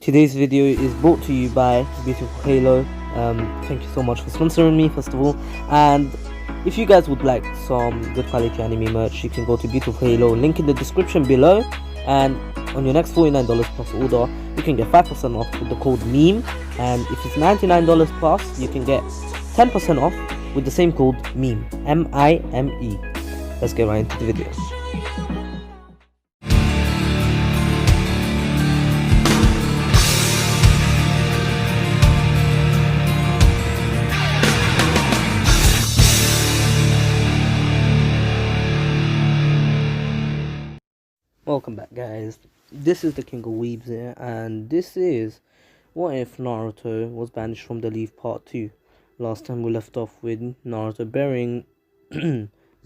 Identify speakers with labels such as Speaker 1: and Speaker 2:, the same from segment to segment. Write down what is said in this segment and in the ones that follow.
Speaker 1: Today's video is brought to you by Beautiful Halo. Thank you so much for sponsoring me, first of all. And if you guys would like some good quality anime merch, you can go to Beautiful Halo, link in the description below. And on your next $49 plus order, you can get 5% off with the code MEME. And if it's $99 plus, you can get 10% off with the same code MEME, M-I-M-E. Let's get right into the video. Welcome back, guys. This is the King of Weebs here, and this is what if Naruto was banished from the Leaf Part 2. Last time we left off with Naruto burying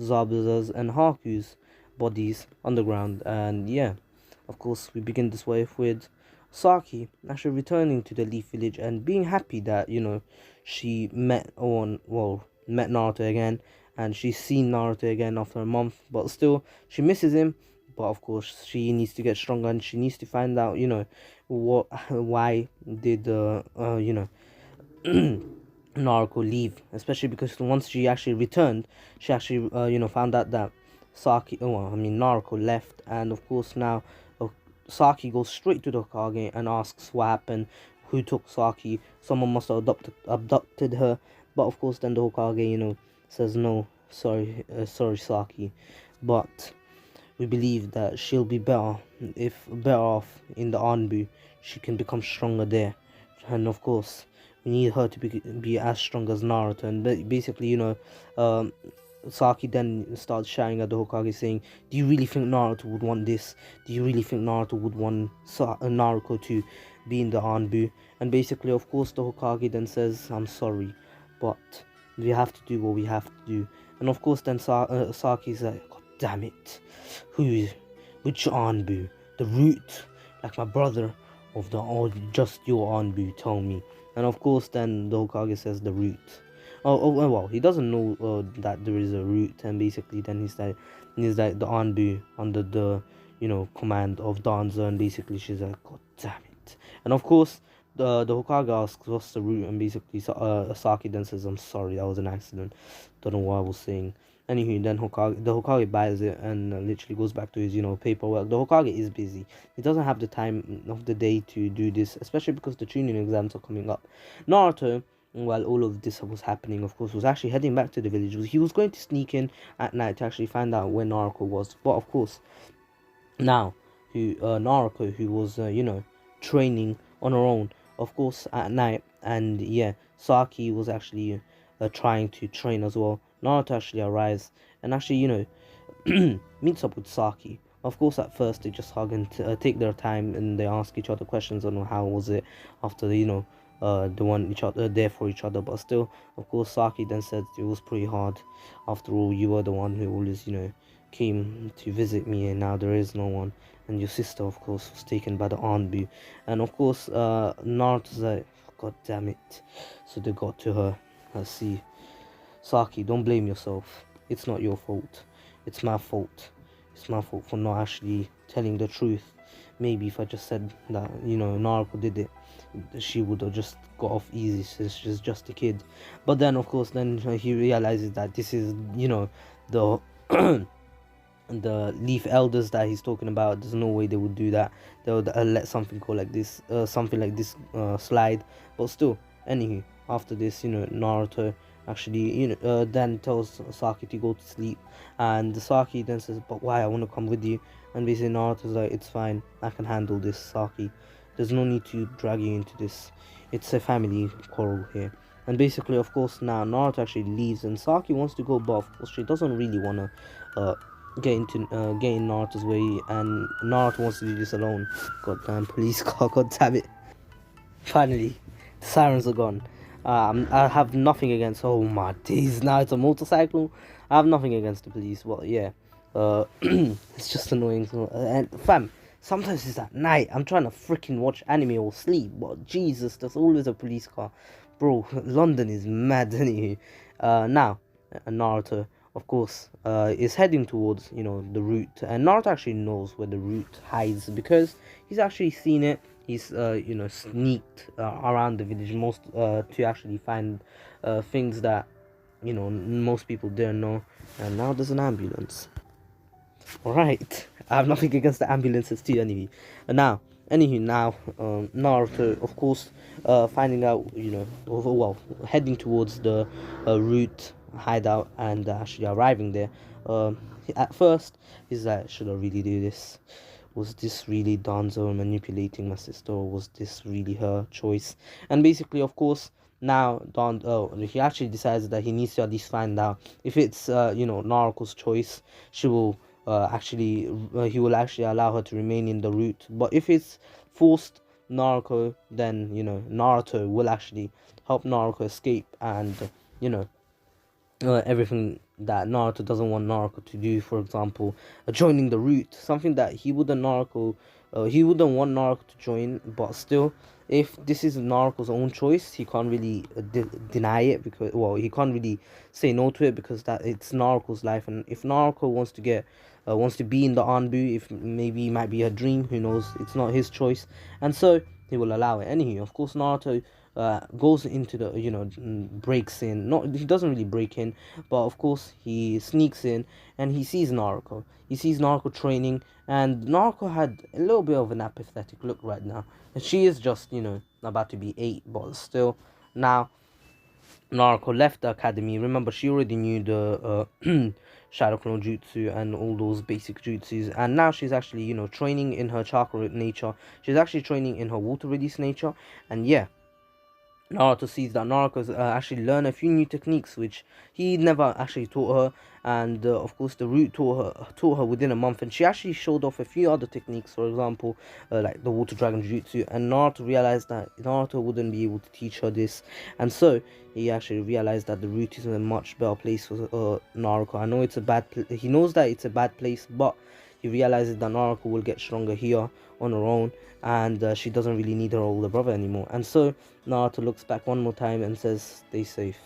Speaker 1: Zabuza's and Haku's bodies underground, and yeah, of course we begin this wave with Saki actually returning to the Leaf Village and being happy that, you know, she met Naruto again, and she's seen Naruto again after a month, but still she misses him. But of course, she needs to get stronger, and she needs to find out, you know, why did Naruko leave? Especially because once she actually returned, she actually found out that Naruko left, and of course now Saki goes straight to the Hokage and asks what happened, who took Saki. Someone must have abducted her. But of course, then the Hokage, says no, sorry, Saki, but we believe that she'll be better off in the Anbu. She can become stronger there, and of course we need her to be as strong as Naruto. And basically, Saki then starts shouting at the Hokage, saying, "Do you really think Naruto would want this? Do you really think Naruto would want Naruko to be in the Anbu?" And basically, of course, the Hokage then says, "I'm sorry, but we have to do what we have to do." And of course, then Saki's like, "Damn it, which Anbu? The root, like my brother, or just your Anbu? Tell me." And of course, then the Hokage says the root. Well, he doesn't know that there is a root, and basically, then he's like the Anbu under the command of Danzo, and basically she's like, "God damn it!" And of course, the Hokage asks what's the root, and basically Saki then says, "I'm sorry, that was an accident. Don't know what I was saying." Anywho, then the Hokage buys it and literally goes back to his, paperwork. The Hokage is busy. He doesn't have the time of the day to do this, especially because the Chunin exams are coming up. Naruto, while all of this was happening, of course, was actually heading back to the village. He was going to sneak in at night to actually find out where Naruko was. But of course, now, Naruko, who was, training on her own, of course, at night, and yeah, Saki was actually trying to train as well. Naruto actually arrives and actually, meets up with Saki. Of course, at first they just hug and take their time, and they ask each other questions on how was it after they want each other there for each other. But still, of course, Saki then said it was pretty hard. After all, you were the one who always came to visit me, and now there is no one. And your sister, of course, was taken by the Anbu. And of course, Naruto's like, "God damn it!" So they got to her. See, Saki, don't blame yourself. It's not your fault. It's my fault. It's my fault for not actually telling the truth. Maybe if I just said that, Naruko did it, she would have just got off easy since she's just a kid. But then, of course, then he realizes that this is, the the Leaf Elders that he's talking about. There's no way they would do that. They would let something like this slide. But still, anywho, after this, Naruto actually then tells Saki to go to sleep, and Saki then says, "But why? I want to come with you." And basically Naruto's like, "It's fine, I can handle this, Saki. There's no need to drag you into this. It's a family quarrel here." And basically, of course, now Naruto actually leaves, and Saki wants to go, but of course she doesn't really want to get in Naruto's way, and Naruto wants to do this alone. Goddamn police car, god damn it. Finally, the sirens are gone. I have nothing against, oh my days, now it's a motorcycle. I have nothing against the police. Well, yeah, it's just annoying. And fam, sometimes it's at night, I'm trying to freaking watch anime or sleep, but Jesus, there's always a police car. Bro, London is mad. Anyway, now Naruto, of course, is heading towards, the route, and Naruto actually knows where the route hides because he's actually seen it he's sneaked around the village most to actually find things that most people didn't know. And now there's an ambulance. All right, I have nothing against the ambulances too. Now Naruto, of course, finding out, well, heading towards the route hideout and actually arriving there. At first, he's like, should I really do this? Was this really Danzo manipulating my sister, or was this really her choice? And basically, of course, now he actually decides that he needs to at least find out if it's Naruko's choice. She will he will actually allow her to remain in the route. But if it's forced Naruko, then Naruto will actually help Naruko escape, and you know everything that Naruto doesn't want Naruko to do. For example, joining the route, something that he wouldn't want Naruko to join, but still, if this is Naruko's own choice, he can't really deny it, because, well, he can't really say no to it, because that it's Naruko's life. And if Naruko wants to be in the Anbu, if maybe it might be a dream, who knows, it's not his choice, and so he will allow it. Anywho, of course, Naruto goes into the breaks in, not he doesn't really break in, but of course he sneaks in, and he sees Naruko training. And Naruko had a little bit of an apathetic look right now, and she is just about to be 8, but still. Now Naruko left the academy. Remember, she already knew the Shadow Clone Jutsu and all those basic jutsus, and now she's actually training in her chakra nature. She's actually training in her water release nature. And yeah, Naruto sees that Naruto's actually learned a few new techniques which he never actually taught her, and of course the root taught her within a month, and she actually showed off a few other techniques, for example, like the Water Dragon Jutsu. And Naruto realized that Naruto wouldn't be able to teach her this, and so he actually realized that the root is in a much better place for Naruto. I know it's a bad he knows that it's a bad place, but he realizes that Naruko will get stronger here on her own, and she doesn't really need her older brother anymore. And so Naruto looks back one more time and says, stay safe,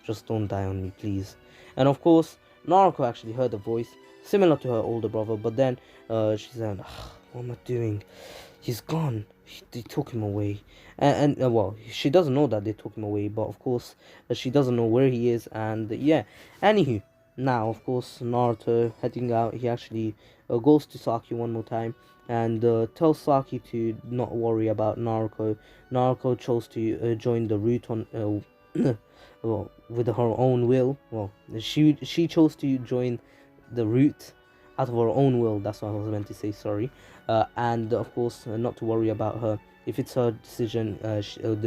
Speaker 1: just don't die on me, please. And of course, Naruko actually heard a voice similar to her older brother, but then she said, what am I doing? He's gone. They took him away. And well, she doesn't know that they took him away, but of course she doesn't know where he is. And yeah, anywho, now of course Naruto heading out, he actually goes to Saki one more time and tells Saki to not worry about Naruko. Naruko chose to join the route on well, with her own will. Well, she chose to join the route out of her own will. That's what I was meant to say, sorry. And of course, not to worry about her. If it's her decision,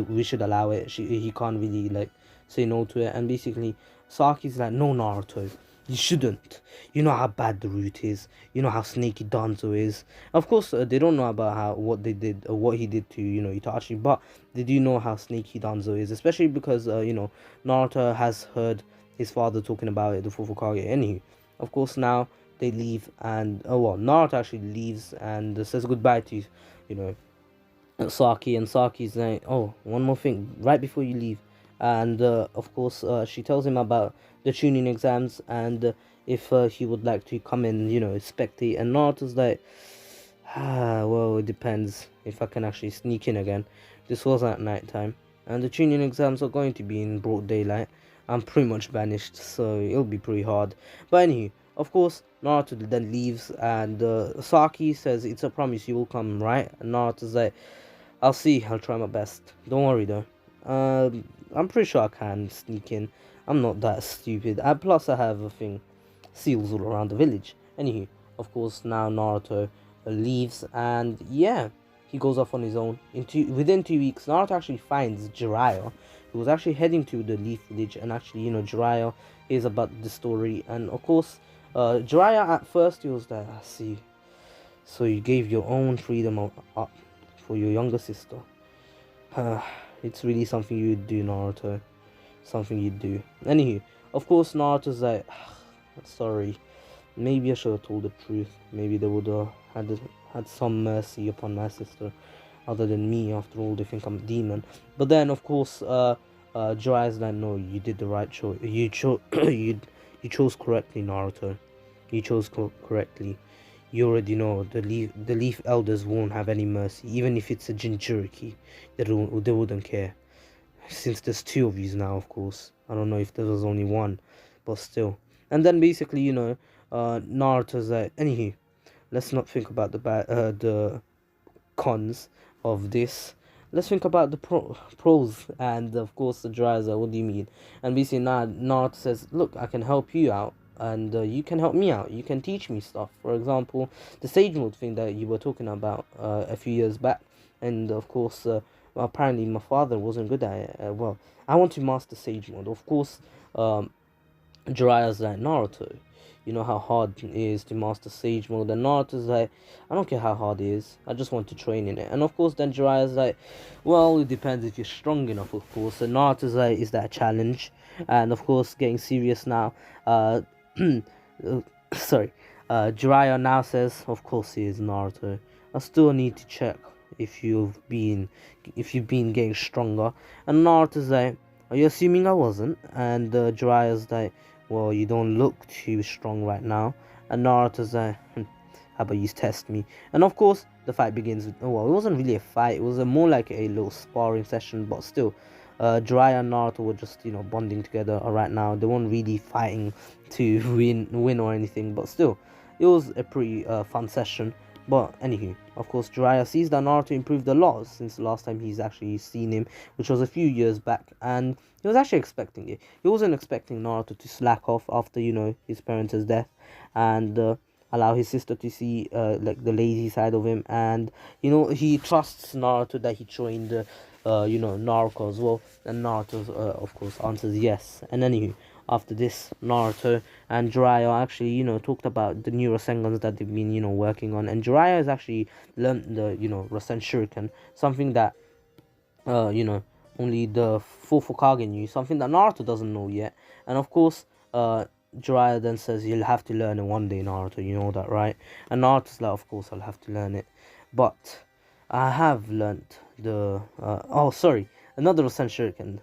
Speaker 1: we should allow it. He can't really like say no to it. And basically, Saki's like, no, Naruto, you shouldn't. You know how bad the route is. You know how snaky Danzo is. Of course, they don't know about what they did, or what he did to Itachi, but they do know how snaky Danzo is, especially because Naruto has heard his father talking about it, the full Hokage. Anywho, of course, now they leave, and Naruto actually leaves and says goodbye to Saki, and Saki's like, oh, one more thing right before you leave. And of course she tells him about the Chunin exams, and if he would like to come and spectate. And Naruto's like, well, it depends if I can actually sneak in again. This was at night time, and the Chunin exams are going to be in broad daylight. I'm pretty much banished, so it'll be pretty hard. But anyway, of course, Naruto then leaves, and Saki says, it's a promise, you will come, right? And Naruto's like, I'll see, I'll try my best. Don't worry though. I'm pretty sure I can sneak in. I'm not that stupid. Plus I have a thing, seals all around the village. Anywho, of course, now Naruto leaves, and yeah, he goes off on his own. Within 2 weeks, Naruto actually finds Jiraiya, who was actually heading to the Leaf Village, and actually, Jiraiya is about the story. And of course, Jiraiya at first, he was like, I see. So you gave your own freedom up for your younger sister. It's really something you'd do, Naruto. Something you'd do. Anywho, of course, Naruto's like, sorry. Maybe I should have told the truth. Maybe they would have had some mercy upon my sister, other than me. After all, they think I'm a demon. But then, of course, Jiraiya's like, no, you did the right choice. You chose correctly, Naruto. You chose correctly. you already know the Leaf Elders won't have any mercy. Even if it's a Jinchuriki, they wouldn't care. Since there's two of you now, of course. I don't know if there was only one, but still. And then basically, Naruto's like, anywho, let's not think about the cons of this. Let's think about the pros, and of course the Jiraiya. What do you mean? And basically now Naruto says, look, I can help you out, and you can help me out. You can teach me stuff. For example, the Sage Mode thing that you were talking about a few years back, and of course, apparently my father wasn't good at it. Well, I want to master Sage Mode. Of course, Jiraiya's like, Naruto, you know how hard it is to master Sage Mode. And Naruto's like, I don't care how hard it is, I just want to train in it. And of course then Jiraiya's like, well, it depends if you're strong enough, of course. And Naruto's like, is that a challenge? And of course, getting serious now, sorry, Jiraiya now says, of course he is, Naruto. I still need to check if you've been getting stronger. And Naruto's like, are you assuming I wasn't? And Jiraiya's like, well, you don't look too strong right now. And Naruto's like, how about you test me? And of course, the fight begins with, well, it wasn't really a fight. It was more like a little sparring session, but still, Jiraiya and Naruto were just, bonding together right now. They weren't really fighting to win or anything, but still, it was a pretty fun session. But anywho, of course, Jiraiya sees that Naruto improved a lot since the last time he's actually seen him, which was a few years back, and he was actually expecting it. He wasn't expecting Naruto to slack off after, his parents' death, and allow his sister to see like the lazy side of him. And he trusts Naruto that he trained Naruko as well, and Naruto of course answers yes. And anywho, after this, Naruto and Jiraiya actually, talked about the new Rasengans that they've been, working on. And Jiraiya has actually learned the, Rasen Shuriken, something that, only the full Hokage knew, something that Naruto doesn't know yet. And of course, Jiraiya then says, you'll have to learn it one day, Naruto, you know that, right? And Naruto's like, of course, I'll have to learn it. But I have learned the, another Rasen Shuriken.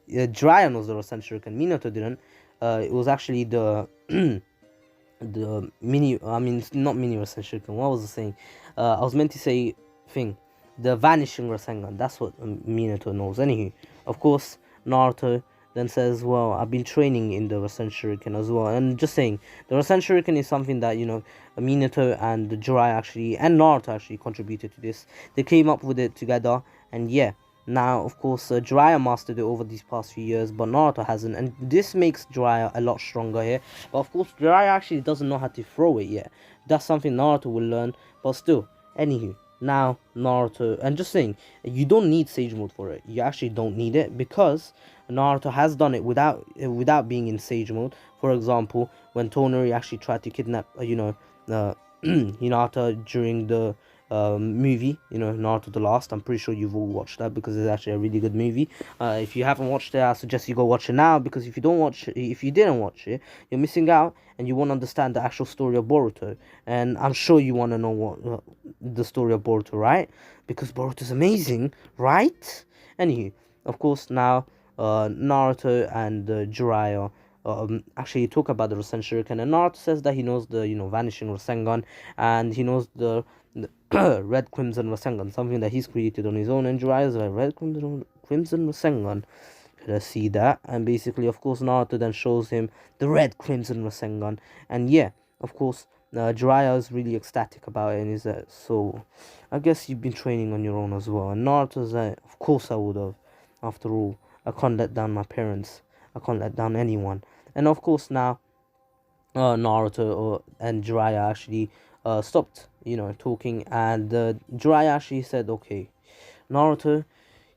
Speaker 1: Jiraiya knows the Rasen Shuriken, Minato didn't. It was actually the the mini, not mini Rasen Shuriken, what was I saying? I was meant to say the vanishing Rasengan. That's what Minato knows. Anywho, of course, Naruto then says, well, I've been training in the Rasen Shuriken as well. And just saying, the Rasen Shuriken is something that, Minato and Jiraiya actually, and Naruto actually contributed to this. They came up with it together, and yeah. Now, of course, Jiraiya mastered it over these past few years, but Naruto hasn't, and this makes Jiraiya a lot stronger here. But of course, Jiraiya actually doesn't know how to throw it yet. That's something Naruto will learn, but still, anywho, now Naruto, and just saying, you don't need Sage Mode for it. You actually don't need it, because Naruto has done it without being in Sage Mode. For example, when Tonari actually tried to kidnap, Hinata during the movie, Naruto the Last. I'm pretty sure you've all watched that, because it's actually a really good movie. If you haven't watched it, I suggest you go watch it now, because if you didn't watch it, you're missing out, and you won't understand the actual story of Boruto. And I'm sure you want to know what the story of Boruto, right? Because Boruto's amazing, right? Anywho, of course, now Naruto and Jiraiya actually talk about the Rasen Shuriken, and Naruto says that he knows the vanishing Rasengan, and he knows the Red Crimson Rasengan, something that he's created on his own. And Jiraiya's like, Red Crimson Rasengan, could I see that? And basically, of course, Naruto then shows him the Red Crimson Rasengan, and yeah, of course, Jiraiya is really ecstatic about it, and he's like, so I guess you've been training on your own as well. And Naruto's like, of course I would have. After all, I can't let down my parents. I can't let down anyone. And of course now, Naruto and Jiraiya actually stopped, talking, and Jiraiya actually said, okay, Naruto,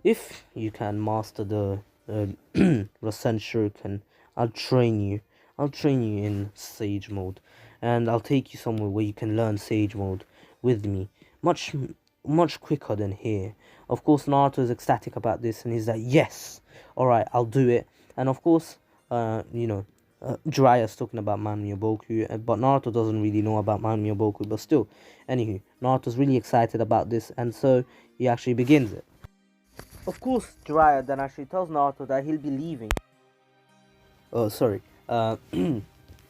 Speaker 1: if you can master the Rasen Shuriken, I'll train you. I'll train you in Sage Mode, and I'll take you somewhere where you can learn Sage Mode with me, much quicker than here. Of course, Naruto is ecstatic about this, and he's like, yes, alright, I'll do it. And of course, Jiraiya's talking about Man Myoboku, but Naruto doesn't really know about Man Myoboku, but still, anywho, Naruto's really excited about this, and so he actually begins it. Of course, Jiraiya then actually tells Naruto that he'll be leaving. Oh, sorry.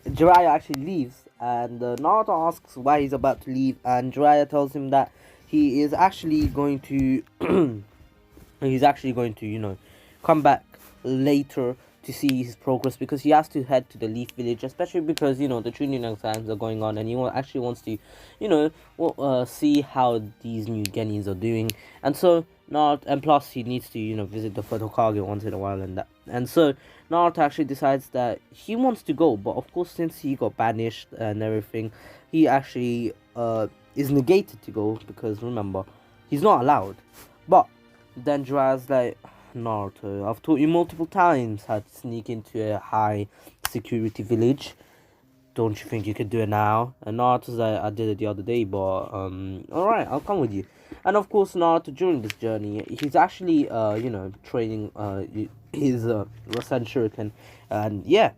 Speaker 1: Jiraiya actually leaves, and Naruto asks why he's about to leave, and Jiraiya tells him that he is actually going to he's actually going to, come back later to see his progress, because he has to head to the Leaf Village, especially because, the Chunin exams are going on, and he actually wants to, see how these new Genis are doing. And so Naruto, and plus he needs to, visit the Photokage once in a while, and so Naruto actually decides that he wants to go, but of course, since he got banished and everything, he actually is negated to go, because remember, he's not allowed. But then Jiraiya's like, Naruto, I've taught you multiple times how to sneak into a high security village. Don't you think you could do it now? And Naruto's like, I did it the other day, but alright, I'll come with you. And of course, Naruto, during this journey, he's actually training his Rasen Shuriken. And yeah,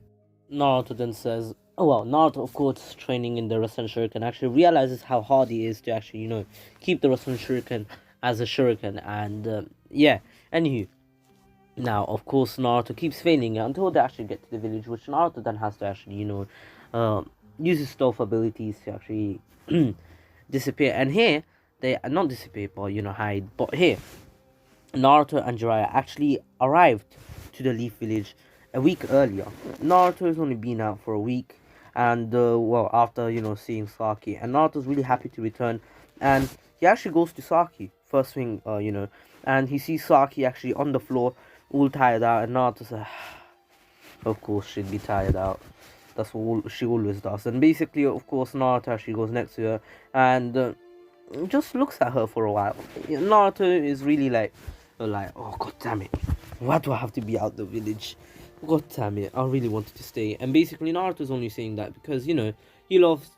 Speaker 1: Naruto then says, oh well, Naruto, of course, training in the Rasen Shuriken, actually realizes how hard it is to actually, keep the Rasen Shuriken as a Shuriken. And yeah, anywho, now, of course, Naruto keeps failing it until they actually get to the village, which Naruto then has to actually, use his stealth abilities to actually disappear. And here, they not disappear, but, hide. But here, Naruto and Jiraiya actually arrived to the Leaf Village a week earlier. Naruto has only been out for a week, and, well, after, seeing Saki. And Naruto's really happy to return, and he actually goes to Saki, first thing, and he sees Saki actually on the floor, all tired out, and Naruto's like, of course she'd be tired out. That's what she always does. And basically, of course, Naruto actually goes next to her and just looks at her for a while. Naruto is really like, oh god damn it, why do I have to be out the village? God damn it, I really wanted to stay. And basically, Naruto's only saying that because he loves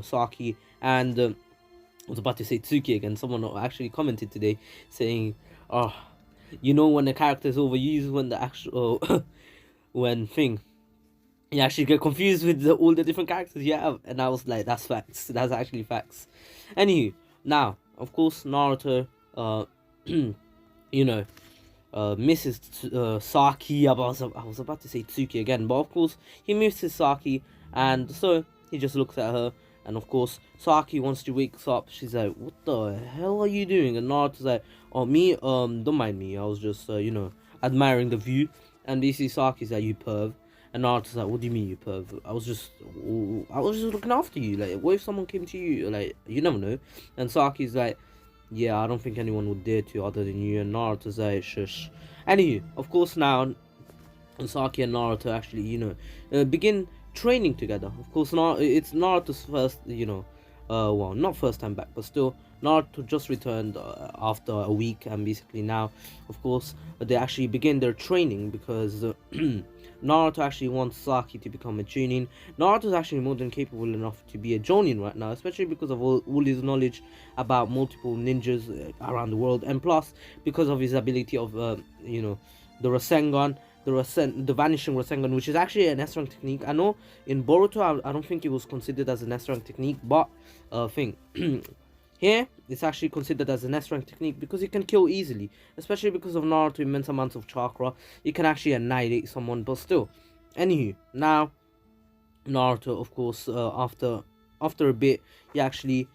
Speaker 1: Saki, and I was about to say Tsuki again. Someone actually commented today saying, oh, when the character is overused, when the actual when you actually get confused with all the different characters you have. And I was like, that's facts. That's actually facts. Anywho, now of course Naruto misses Saki. I was about to say Tsuki again, but of course he misses Saki, and so he just looks at her. And of course, Saki wants to wake up. She's like, what the hell are you doing? And Naruto's like, oh, me, don't mind me. I was just, admiring the view. And basically, Saki's like, you perv. And Naruto's like, what do you mean, you perv? I was just looking after you. Like, what if someone came to you? Like, you never know. And Saki's like, yeah, I don't think anyone would dare to other than you. And Naruto's like, shush. Anywho, of course, now, Saki and Naruto actually, begin training together. Of course, it's Naruto's first, well, not first time back, but still, Naruto just returned after a week, and basically now, of course, they actually begin their training because Naruto actually wants Saki to become a Chunin. Naruto's actually more than capable enough to be a Jonin right now, especially because of all his knowledge about multiple ninjas around the world, and plus because of his ability of, the Rasengan, the vanishing Rasengan, which is actually an S-rank technique. I know in Boruto, I don't think it was considered as an S-rank technique, but here it's actually considered as an S-rank technique because it can kill easily, especially because of Naruto's immense amounts of chakra. It can actually annihilate someone, but still. Anywho, now Naruto, of course, after a bit, he actually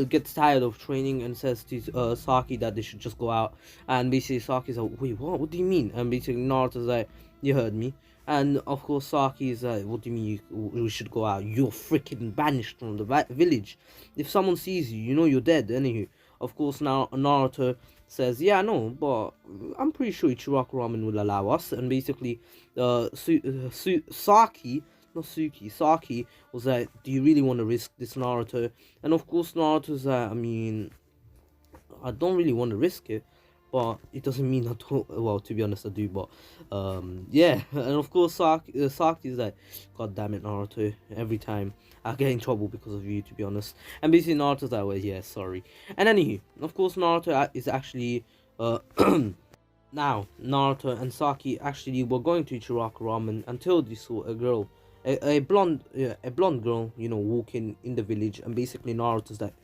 Speaker 1: gets tired of training and says to Saki that they should just go out. And basically Saki's like, wait, what do you mean? And basically Naruto's like, you heard me. And of course Saki's like, what do you mean we should go out? You're freaking banished from the village. If someone sees you, you're dead. Anywho, of course now Naruto says, yeah, no, but I'm pretty sure Ichiraku Ramen will allow us. And basically Saki was like, do you really want to risk this, Naruto? And of course Naruto's like, I mean, I don't really want to risk it, but it doesn't mean I don't. Well, to be honest, I do, but yeah. And of course Saki's like, god damn it, Naruto, every time I get in trouble because of you, to be honest. And basically Naruto's like, well, yeah, sorry. And anywho, of course Naruto is actually now Naruto and Saki actually were going to Ichiraku Ramen until they saw a girl, a blonde girl, walking in the village. And basically Naruto's like,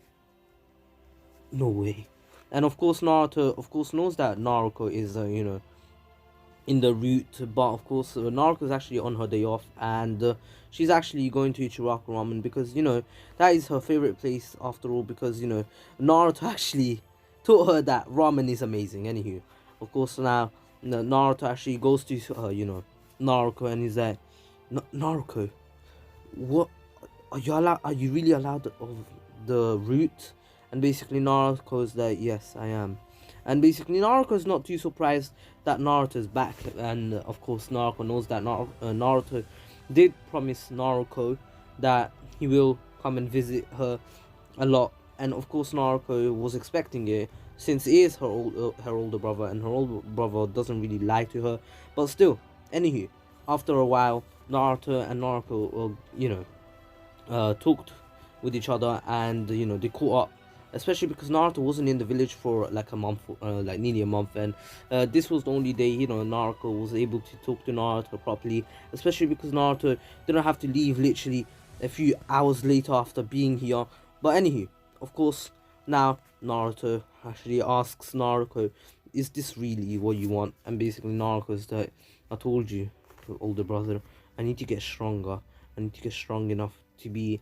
Speaker 1: no way. And of course Naruto knows that Naruko is in the route. But of course, Naruto is actually on her day off, and she's actually going to Ichiraku Ramen because that is her favorite place after all. Because Naruto actually taught her that ramen is amazing. Anywho, of course now Naruto actually goes to Naruko, and he's like, Naruko, what are you allowed? Are you really allowed of the route? And basically Naruto's like, yes, I am. And basically Naruto's not too surprised that Naruto's back, and of course Naruto knows that Naruto did promise Naruko that he will come and visit her a lot, and of course Naruko was expecting it since he is her older brother, and her older brother doesn't really lie to her. But still, anywho, after a while, Naruto and Naruko, talked with each other, and they caught up, especially because Naruto wasn't in the village for like a month, like nearly a month, and this was the only day Naruto was able to talk to Naruto properly, especially because Naruto didn't have to leave literally a few hours later after being here. But anywho, of course, now Naruto actually asks Naruko, is this really what you want? And basically Naruko is like, I told you, older brother, I need to get stronger. I need to get strong enough to beat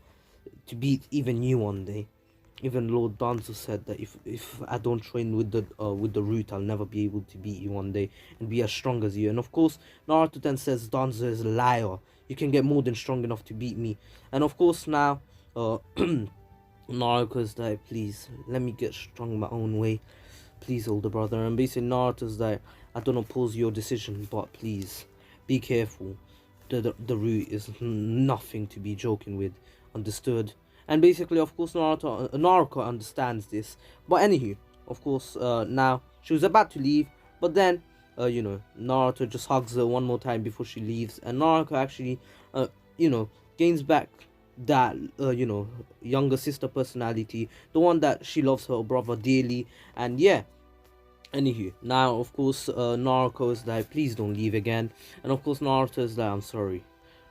Speaker 1: even you one day. Even Lord Danzo said that if I don't train with the root, I'll never be able to beat you one day and be as strong as you. And of course, Naruto then says Danzo is a liar. You can get more than strong enough to beat me. And of course now, Naruto's like, please let me get strong my own way, please, older brother. And basically Naruto's like, I don't oppose your decision, but please be careful. The root is nothing to be joking with. Understood? And basically, of course, Naruko understands this. But anywho, of course, now she was about to leave, but then Naruto just hugs her one more time before she leaves, and Naruko actually gains back that younger sister personality, the one that she loves her brother dearly. And yeah, anywho, now of course Naruko is like, please don't leave again. And of course Naruto is like, I'm sorry,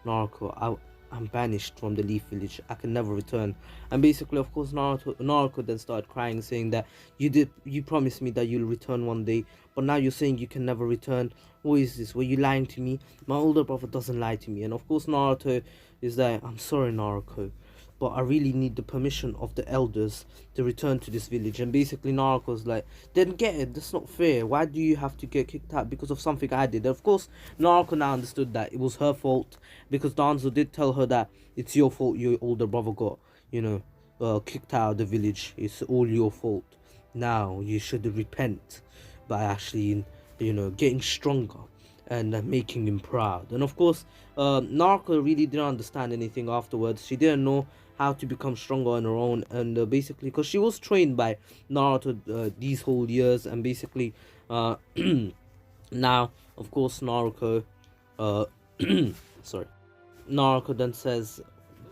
Speaker 1: Naruko, I'm banished from the Leaf Village. I can never return. And basically, of course, Naruko then started crying, saying that you promised me that you'll return one day, but now you're saying you can never return. What is this? Were you lying to me? My older brother doesn't lie to me. And of course, Naruto is like, I'm sorry, Naruko, but I really need the permission of the elders to return to this village. And basically Naruko's like, then get it, that's not fair. Why do you have to get kicked out because of something I did? And of course Naruko now understood that it was her fault, because Danzo did tell her that it's your fault your older brother got kicked out of the village. It's all your fault. Now you should repent by actually getting stronger and making him proud. And of course Naruko really didn't understand anything afterwards. She didn't know how to become stronger on her own, and basically because she was trained by Naruto these whole years. And basically now of course Naruko sorry, Naruko then says,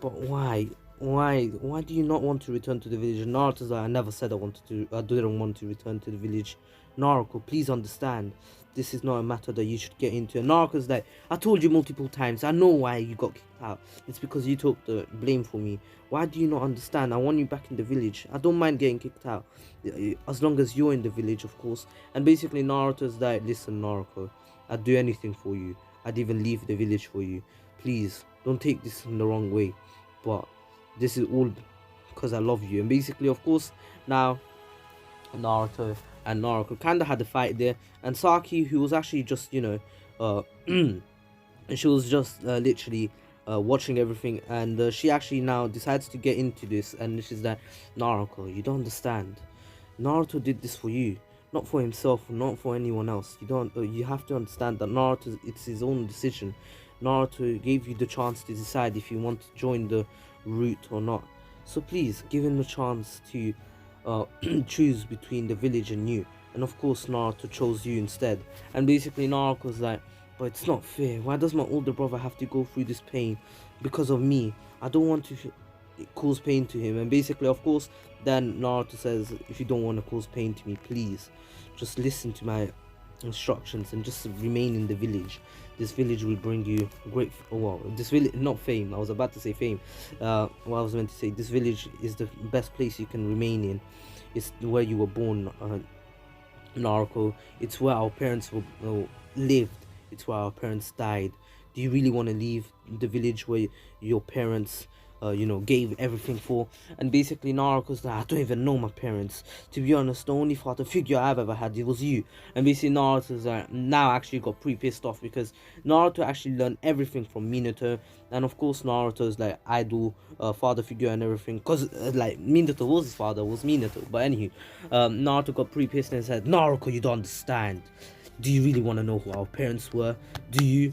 Speaker 1: but why do you not want to return to the village? And Naruto's like, I never said I didn't want to return to the village. Naruko, please understand, this is not a matter that you should get into. And Naruto's like, I told you multiple times, I know why you got kicked out. It's because you took the blame for me. Why do you not understand? I want you back in the village. I don't mind getting kicked out, as long as you're in the village, of course. And basically Naruto's like, listen Naruko, I'd do anything for you. I'd even leave the village for you. Please, don't take this in the wrong way, but this is all because I love you. And basically, of course, now Naruto and Naruko kind of had a fight there, and Saki, who was actually just she was just literally watching everything, and she actually now decides to get into this. And she's like, Naruko, you don't understand, Naruto did this for you, not for himself, not for anyone else. You have to understand that Naruto, it's his own decision. Naruto gave you the chance to decide if you want to join the route or not, so please give him the chance to choose between the village and you. And of course Naruto chose you instead. And basically Naruto's like, but it's not fair. Why does my older brother have to go through this pain because of me? I don't want to cause pain to him. And basically, of course, then Naruto says, if you don't want to cause pain to me, please just listen to my instructions and just remain in the village. This village will bring you great, this village, not fame, I was about to say fame, what I was meant to say, this village is the best place you can remain in. It's where you were born, Naruko. It's where our parents lived, it's where our parents died. Do you really want to leave the village where your parents gave everything for? And basically Naruto's like, I don't even know my parents. To be honest, the only father figure I've ever had, it was you. And basically Naruto's like, now actually got pretty pissed off, because Naruto actually learned everything from Minato. And of course Naruto's like idol, father figure and everything, because like Minato was his father, was Minato. But anywho, Naruto got pretty pissed and said, Naruto, you don't understand. Do you really want to know who our parents were? Do you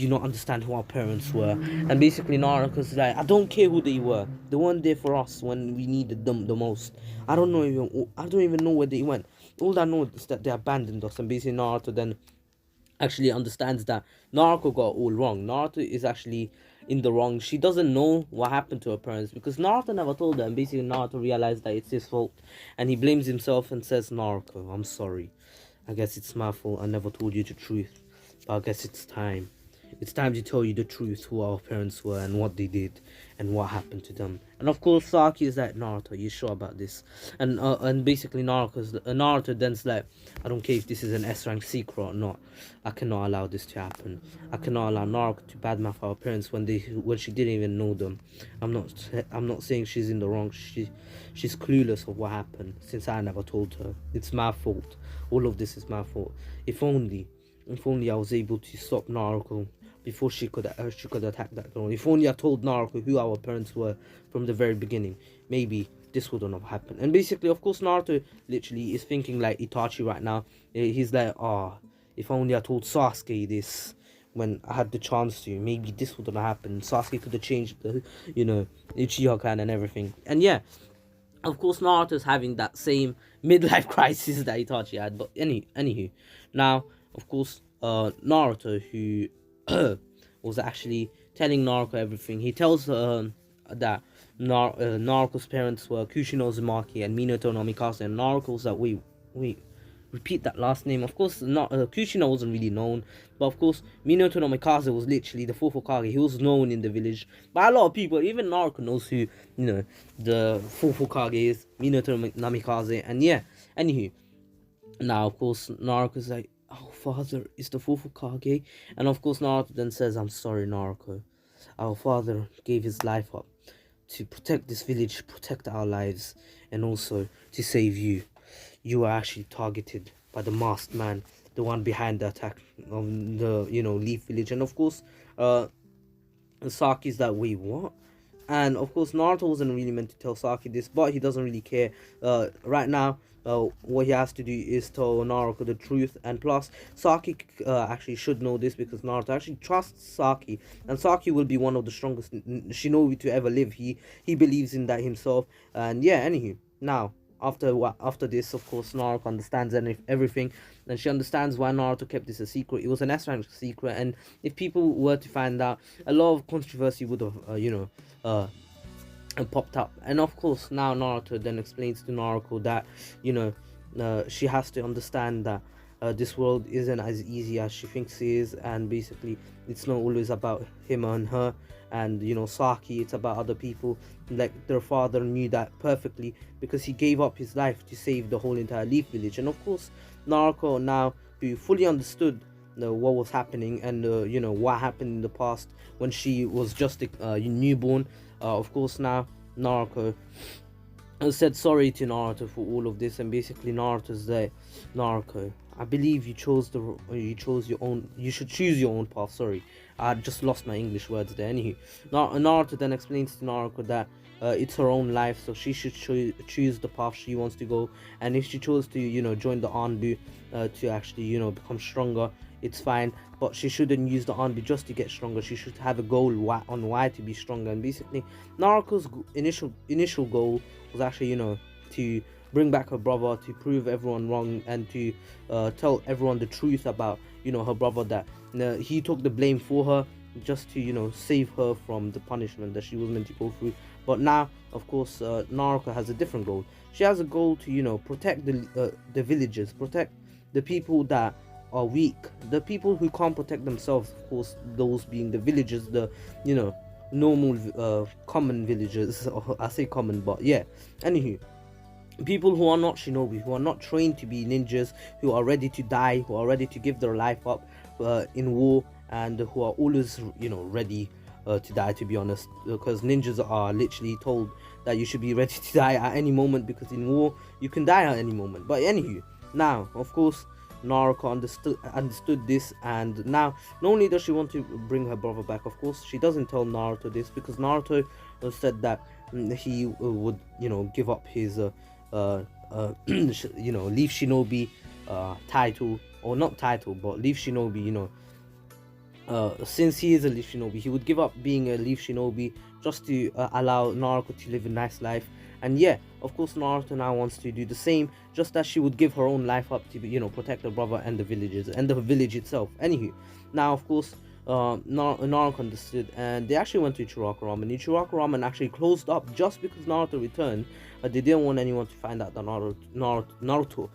Speaker 1: not understand who our parents were? And basically Naruto's like, I don't care who they were. They weren't there for us when we needed them the most. I don't even know where they went. All I know is that they abandoned us. And basically Naruto then actually understands that Naruto got all wrong. Naruto is actually in the wrong. She doesn't know what happened to her parents because Naruto never told her. And basically Naruto realized that it's his fault, and he blames himself and says, Naruto, I'm sorry. I guess it's my fault. I never told you the truth. But I guess it's time. It's time to tell you the truth, who our parents were and what they did and what happened to them. And of course Saki is like, Naruto, are you sure about this? And basically Naruto then's like, I don't care if this is an S-rank secret or not. I cannot allow this to happen. I cannot allow Naruto to badmouth our parents when she didn't even know them. I'm not saying she's in the wrong. She's clueless of what happened since I never told her. It's my fault. All of this is my fault. If only I was able to stop Naruto before she could attack that girl. If only I told Naruto who our parents were from the very beginning, maybe this wouldn't have happened. And basically, of course, Naruto literally is thinking like Itachi right now. He's like, if only I told Sasuke this when I had the chance to, maybe this wouldn't have happened. Sasuke could have changed the, Uchiha clan and everything. And yeah, of course, Naruto's having that same midlife crisis that Itachi had. But anywho, now, of course, Naruto, who was actually telling Naruto everything. He tells her that Naruto's parents were Kushino Uzumaki and Minato no Mikasa. And Naruto's like, wait, repeat that last name. Of course, Kushino wasn't really known, but of course, Minato no Mikasa was literally the fourth Hokage. He was known in the village by a lot of people. Even Naruto knows who, the fourth Hokage is, Minato no Mikasa. And yeah, anywho, now of course, Naruto's like, our father is the fourth Hokage. And of course Naruto then says, I'm sorry, Naruto. Our father gave his life up to protect this village, protect our lives, and also to save you. You were actually targeted by the masked man, the one behind the attack of the, Leaf Village. And of course, Saki's like, wait, what? And of course Naruto wasn't really meant to tell Saki this, but he doesn't really care. Right now, what he has to do is tell Naruto the truth, and plus Saki actually should know this because Naruto actually trusts Saki, and Saki will be one of the strongest shinobi to ever live. He believes in that himself. And yeah, anywho, now after this, of course, Naruto understands everything, and she understands why Naruto kept this a secret. It was an S-rank secret, and if people were to find out, a lot of controversy would have popped up. And of course now Naruto then explains to Naruto that she has to understand that this world isn't as easy as she thinks it is, and basically it's not always about him and her and Saki. It's about other people. Like their father knew that perfectly because he gave up his life to save the whole entire Leaf Village. And of course Naruto, now who fully understood what was happening and what happened in the past when she was just a newborn, of course now Naruto said sorry to Naruto for all of this. And basically Naruto's there, Naruto, I believe you should choose your own path. Sorry, I just lost my English words there. Anywho, Naruto then explains to Naruto that it's her own life, so she should choose the path she wants to go. And if she chose to join the Anbu to actually become stronger, it's fine, but she shouldn't use the Anbu just to get stronger. She should have a goal on why to be stronger. And basically Naruto's initial goal was actually to bring back her brother, to prove everyone wrong, and to tell everyone the truth about her brother, that he took the blame for her just to save her from the punishment that she was meant to go through. But now of course Naruto has a different goal. She has a goal to protect the villagers, protect the people that are weak, the people who can't protect themselves, of course, those being the villagers, the normal common villagers. I say common, but yeah, anywho, people who are not shinobi, who are not trained to be ninjas, who are ready to die, who are ready to give their life up in war, and who are always, ready to die, to be honest, because ninjas are literally told that you should be ready to die at any moment, because in war you can die at any moment. But anywho, now of course Naruko understood this, and now not only does she want to bring her brother back, of course she doesn't tell Naruto this, because Naruto said that he would give up his leaf shinobi title, or not title, but leaf shinobi. Since he is a leaf shinobi, he would give up being a leaf shinobi just to allow Naruko to live a nice life. And yeah, of course Naruto now wants to do the same, just as she would give her own life up to protect her brother and the villagers and the village itself. Anywho, now of course Naruko understood, and they actually went to Ichiraku Ramen. Ichiraku Ramen actually closed up just because Naruto returned. They didn't want anyone to find out that Naruto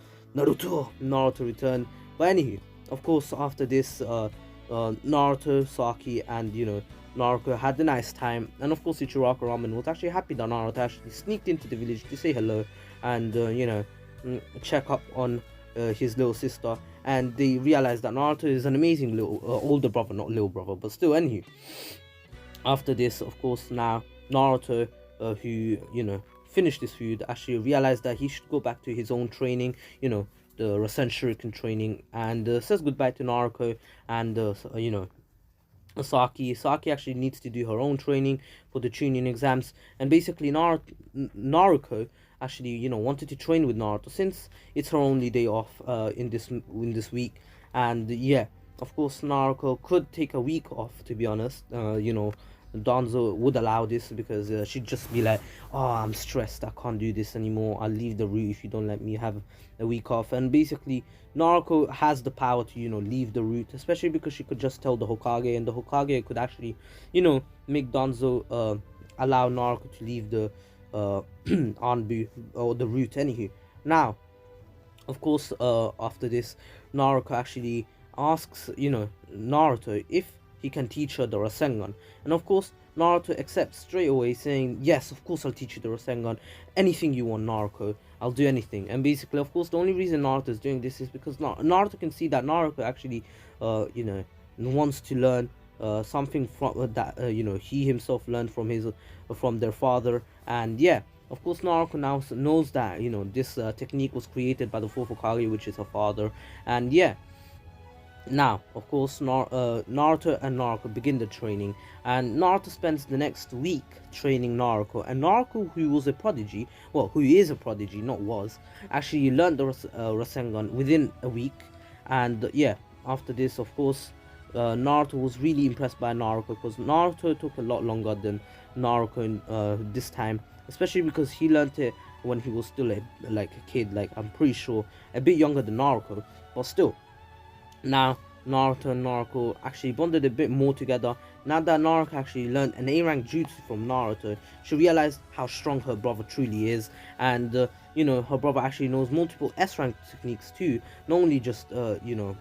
Speaker 1: returned. But anywho, of course after this, Naruto, Saki, and Naruko had a nice time, and of course Ichiraku Ramen was actually happy that Naruto actually sneaked into the village to say hello and check up on his little sister. And they realized that Naruto is an amazing little older brother, not little brother, but still. Anywho, after this, of course, now Naruto, who finished this food, actually realized that he should go back to his own training, the Rasen Shuriken training, and says goodbye to Naruko and Saki. Saki actually needs to do her own training for the Chunin exams, and basically Naruko actually wanted to train with Naruto since it's her only day off in this week. And yeah, of course Naruko could take a week off, to be honest. Danzo would allow this, because she'd just be like, oh, I'm stressed, I can't do this anymore, I'll leave the route if you don't let me have a week off. And basically Naruko has the power to leave the route, especially because she could just tell the Hokage, and the Hokage could actually make Danzo allow Naruko to leave the Anbu, or the route. Anywho, now of course after this, Naruko actually asks Naruto if he can teach her the Rasengan, and of course Naruto accepts straight away, saying, yes, of course I'll teach you the Rasengan, anything you want, Naruko, I'll do anything. And basically, of course, the only reason Naruto is doing this is because Naruto can see that Naruko actually wants to learn something from that he himself learned from their father. And yeah, of course Naruko now knows that this technique was created by the fourth Hokage, which is her father. And yeah, now of course Naruto and Naruko begin the training, and Naruto spends the next week training Naruko. And Naruko, who was a prodigy, who is a prodigy, not was, actually learned the Rasengan within a week. And yeah, after this, of course, Naruto was really impressed by Naruko, because Naruto took a lot longer than Naruko this time, especially because he learned it when he was still a kid, like I'm pretty sure a bit younger than Naruko, but still. Now Naruto and Naruko actually bonded a bit more together. Now that Naruko actually learned an A-rank jutsu from Naruto, she realized how strong her brother truly is. And her brother actually knows multiple S-rank techniques too, not only just A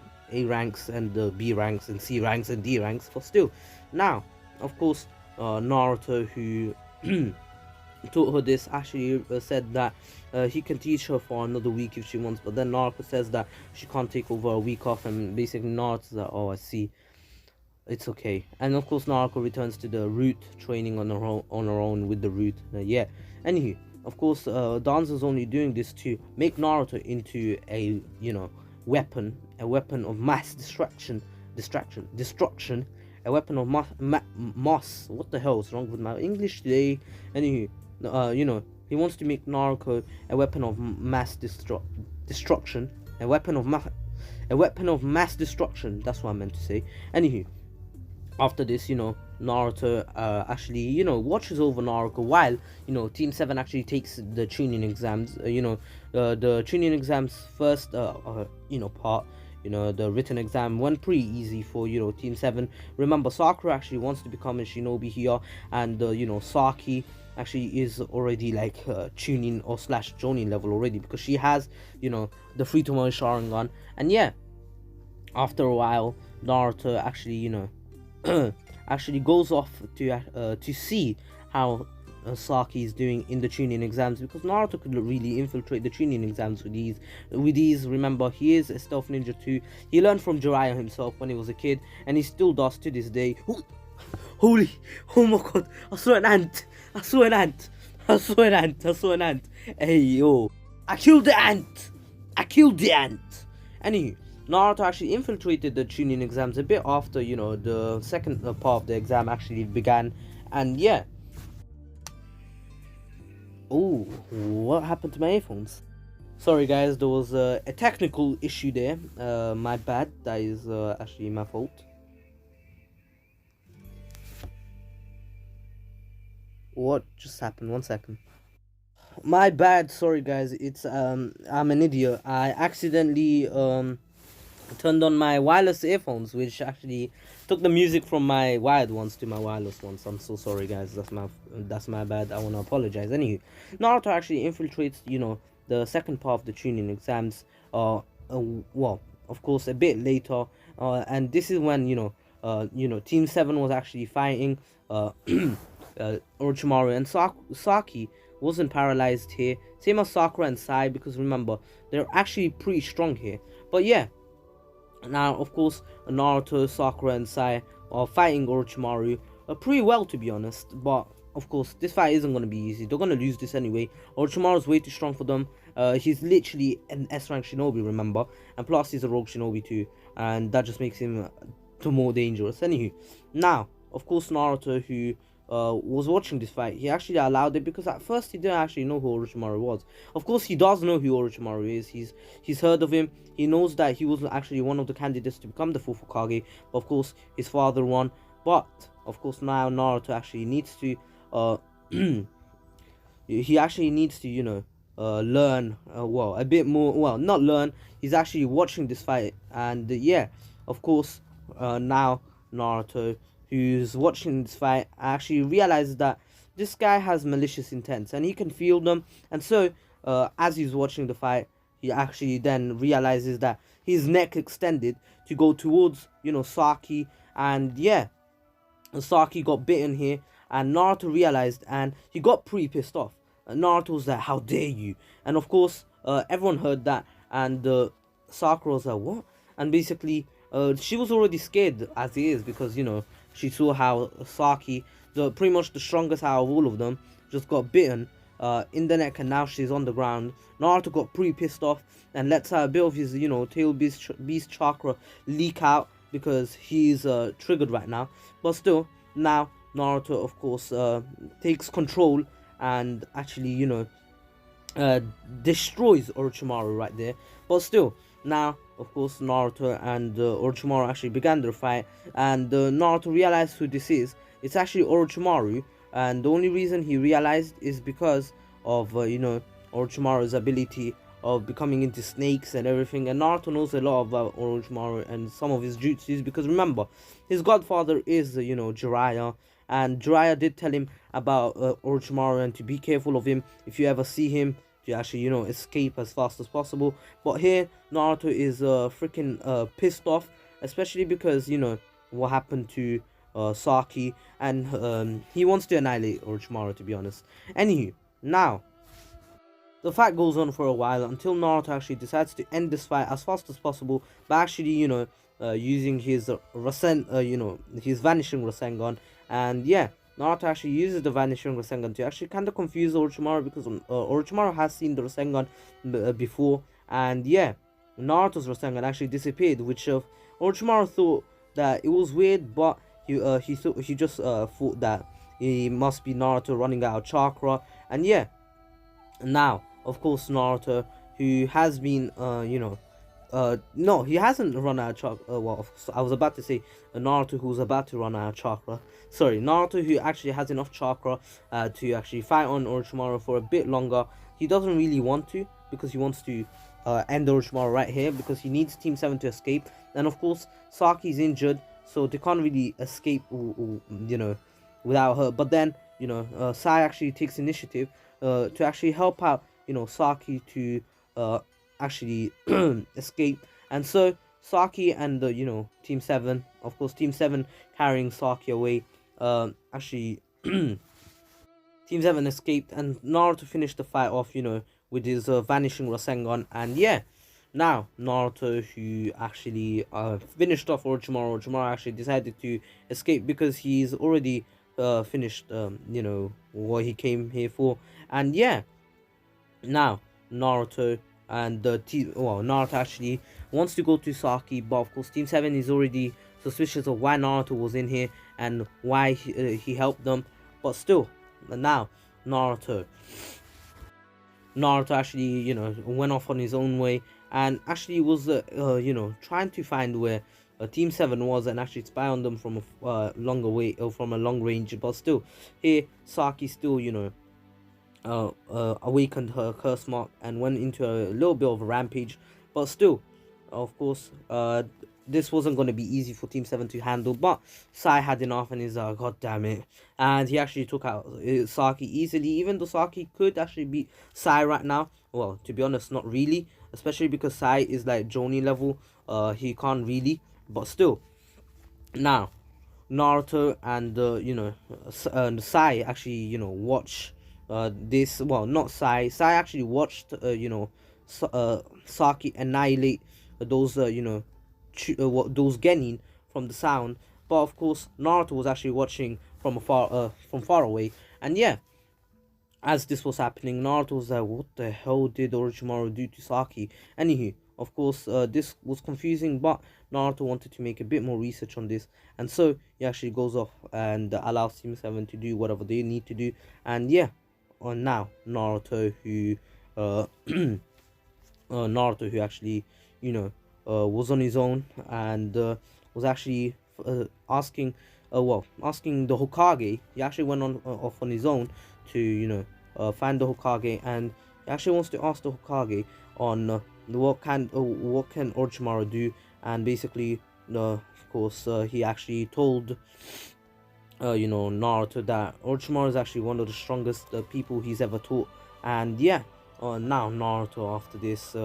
Speaker 1: ranks and B ranks and C ranks and D ranks, but still. Now of course Naruto, who taught her this, actually said that he can teach her for another week if she wants, but then Naruto says that she can't take over a week off, and basically Naruto's like, oh, I see, it's okay. And of course Naruko returns to the root training on her own with the root. Yeah, anywho, of course Danzo's only doing this to make Naruto into a weapon of mass destruction, a weapon of mass. What the hell is wrong with my English today? Anywho, he wants to make Naruko a weapon of mass destruction, a weapon of mass destruction. That's what I meant to say. Anywho, after this, Naruto actually watches over Naruko while Team 7 actually takes the Chunin exams. The Chunin exams first part, the written exam went pretty easy for Team 7. Remember, Sakura actually wants to become a shinobi here, and Saki actually is already like Chunin or / Jonin level already, because she has the free Tomoe Sharingan. And yeah, after a while Naruto actually actually goes off to see how Saki is doing in the Chunin exams, because Naruto could really infiltrate the Chunin exams with these. With these, remember, he is a stealth ninja too. He learned from Jiraiya himself when he was a kid, and he still does to this day. Holy, oh my god! I saw an ant. I saw an ant. I saw an ant. I saw an ant. Hey yo, I killed the ant. I killed the ant. Anywho, Naruto actually infiltrated the Chunin exams a bit after, you know, the second part of the exam actually began, and yeah. Oh, what happened to my earphones? Sorry guys, there was a technical issue there. My bad. That is actually my fault. What just happened? 1 second. My bad. Sorry guys. It's I'm an idiot. I accidentally turned on my wireless earphones, which actually took the music from my wired ones to my wireless ones. I'm so sorry guys, that's my bad. I want to apologize. Anyway, Naruto actually infiltrates, you know, the second part of the Chunin exams, well, of course a bit later, and this is when, you know, Team 7 was actually fighting Orochimaru, and Saki wasn't paralyzed here, same as Sakura and Sai, because remember, they're actually pretty strong here. But yeah, now, of course, Naruto, Sakura, and Sai are fighting Orochimaru pretty well, to be honest. But, of course, this fight isn't going to be easy. They're going to lose this anyway. Orochimaru's way too strong for them. He's literally an S-rank shinobi, remember? And plus, he's a rogue shinobi too. And that just makes him more dangerous. Anywho, now, of course, Naruto, who was watching this fight, he actually allowed it, because at first he didn't actually know who Orochimaru was. Of course, he does know who Orochimaru is. He's heard of him. He knows that he was actually one of the candidates to become the fourth Hokage. But of course, his father won. But of course, now Naruto actually needs to he actually needs to, you know, learn well, a bit more. Well, not learn. He's actually watching this fight, and yeah, of course, now Naruto, who's watching this fight, actually realizes that this guy has malicious intents, and he can feel them. And so, as he's watching the fight, he actually then realizes that his neck extended to go towards, you know, Saki, and yeah, Saki got bitten here, and Naruto realized, and he got pretty pissed off. Naruto was like, "How dare you!" And of course, everyone heard that, and Sakura was like, "What?" And basically, she was already scared as it is, because, you know, she saw how Saki, pretty much the strongest out of all of them, just got bitten in the neck, and now she's on the ground. Naruto got pretty pissed off and lets out a bit of his, you know, tail beast chakra leak out, because he's triggered right now. But still, now Naruto, of course, takes control and actually, you know, destroys Orochimaru right there. But still, now, of course, Naruto and Orochimaru actually began their fight, and Naruto realized who this is. It's actually Orochimaru, and the only reason he realized is because of, you know, Orochimaru's ability of becoming into snakes and everything. And Naruto knows a lot about Orochimaru and some of his jutsus, because remember, his godfather is, you know, Jiraiya, and Jiraiya did tell him about Orochimaru, and to be careful of him if you ever see him, to actually, you know, escape as fast as possible. But here, Naruto is freaking pissed off, especially because, you know, what happened to Saki, and he wants to annihilate Orochimaru, to be honest. Anywho, now, the fight goes on for a while until Naruto actually decides to end this fight as fast as possible by actually, you know, using his you know, his vanishing Rasengan. And yeah, Naruto actually uses the vanishing Rasengan to actually kind of confuse Orochimaru, because Orochimaru has seen the Rasengan before, and yeah, Naruto's Rasengan actually disappeared, which Orochimaru thought that it was weird, but he just thought that it must be Naruto running out of chakra. And yeah, now, of course, Naruto, who has been, you know, no, he hasn't run out of chakra. Well, I was about to say Naruto, who's about to run out of chakra. Sorry, Naruto, who actually has enough chakra to actually fight on Orochimaru for a bit longer. He doesn't really want to, because he wants to end Orochimaru right here, because he needs Team 7 to escape. And of course, Saki's injured, so they can't really escape, you know, without her. But then, you know, Sai actually takes initiative to actually help out, you know, Saki to actually escape. And so Saki and the, you know, Team 7, of course, Team 7 carrying Saki away, actually Team 7 escaped, and Naruto finished the fight off, you know, with his vanishing Rasengan. And yeah, now Naruto, who actually finished off Orochimaru, Orochimaru actually decided to escape because he's already finished, you know, what he came here for. And yeah, now Naruto and the team, well, Naruto actually wants to go to Saki, but of course Team 7 is already suspicious of why Naruto was in here and why he helped them. But still, now Naruto Naruto actually, you know, went off on his own way and actually was, you know, trying to find where Team 7 was and actually spy on them from a longer way, or from a long range. But still, here Saki still, you know, awakened her curse mark and went into a little bit of a rampage. But still, of course, this wasn't going to be easy for Team 7 to handle, but Sai had enough and he's god damn it, and he actually took out Saki easily, even though Saki could actually beat Sai right now. Well, to be honest, not really, especially because Sai is like Johnny level. He can't really, but still. Now Naruto and you know, Sai actually, you know, watch this, well, not Sai actually watched you know, Saki annihilate those you know, those Genin from the sound. But of course Naruto was actually watching from far away. And yeah, as this was happening, Naruto was like, what the hell did Orochimaru do to Saki? Anywho, of course, this was confusing, but Naruto wanted to make a bit more research on this, and so he actually goes off and allows Team 7 to do whatever they need to do. And yeah, on now Naruto, who Naruto, who actually, you know, was on his own and was actually asking, asking the Hokage. He actually went on off on his own to, you know, find the Hokage, and he actually wants to ask the Hokage on what can Orochimaru do. And basically, of course, he actually told you know, Naruto that Orochimaru is actually one of the strongest people he's ever taught. And yeah, now Naruto after this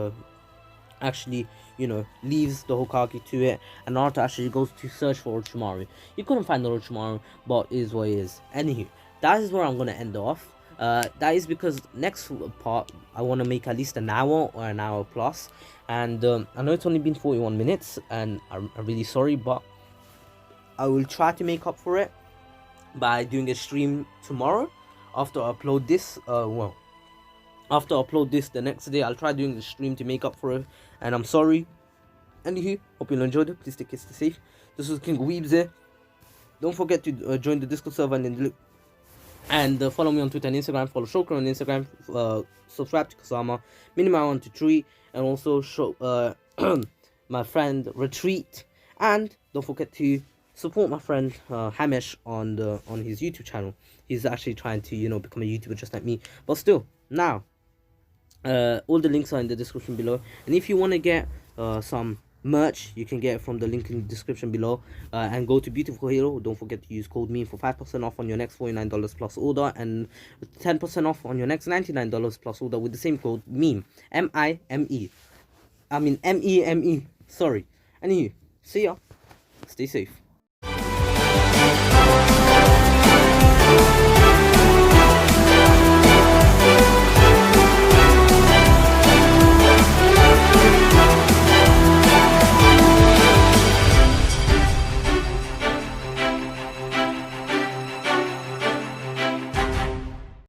Speaker 1: actually, you know, leaves the Hokage to it, and Naruto actually goes to search for Orochimaru. He couldn't find the Orochimaru, but is what it is. Anywho, that is where I'm gonna end off. That is because next part I want to make at least an hour or an hour plus, and I know it's only been 41 minutes, and I'm really sorry, but I will try to make up for it by doing a stream tomorrow after I upload this. After I upload this the next day, I'll try doing the stream to make up for it, and I'm sorry. Anywho, hope you enjoyed it. Please stay safe. This was King of Weebs here. Don't forget to join the Discord server and follow me on Twitter and Instagram. Follow Shokra on Instagram. Subscribe to Kazama, Minima123, and also show my friend Ratreet. And don't forget to support my friend Hxmesh on his YouTube channel. He's actually trying to, you know, become a YouTuber just like me. But still, now all the links are in the description below, and if you want to get some merch, you can get it from the link in the description below, and go to Beautiful Hero. Don't forget to use code MEME for 5% off on your next $49 plus order, and 10% off on your next $99 plus order with the same code MEME, M-I-M-E, I mean M-E-M-E, sorry. Anyway, see ya, stay safe.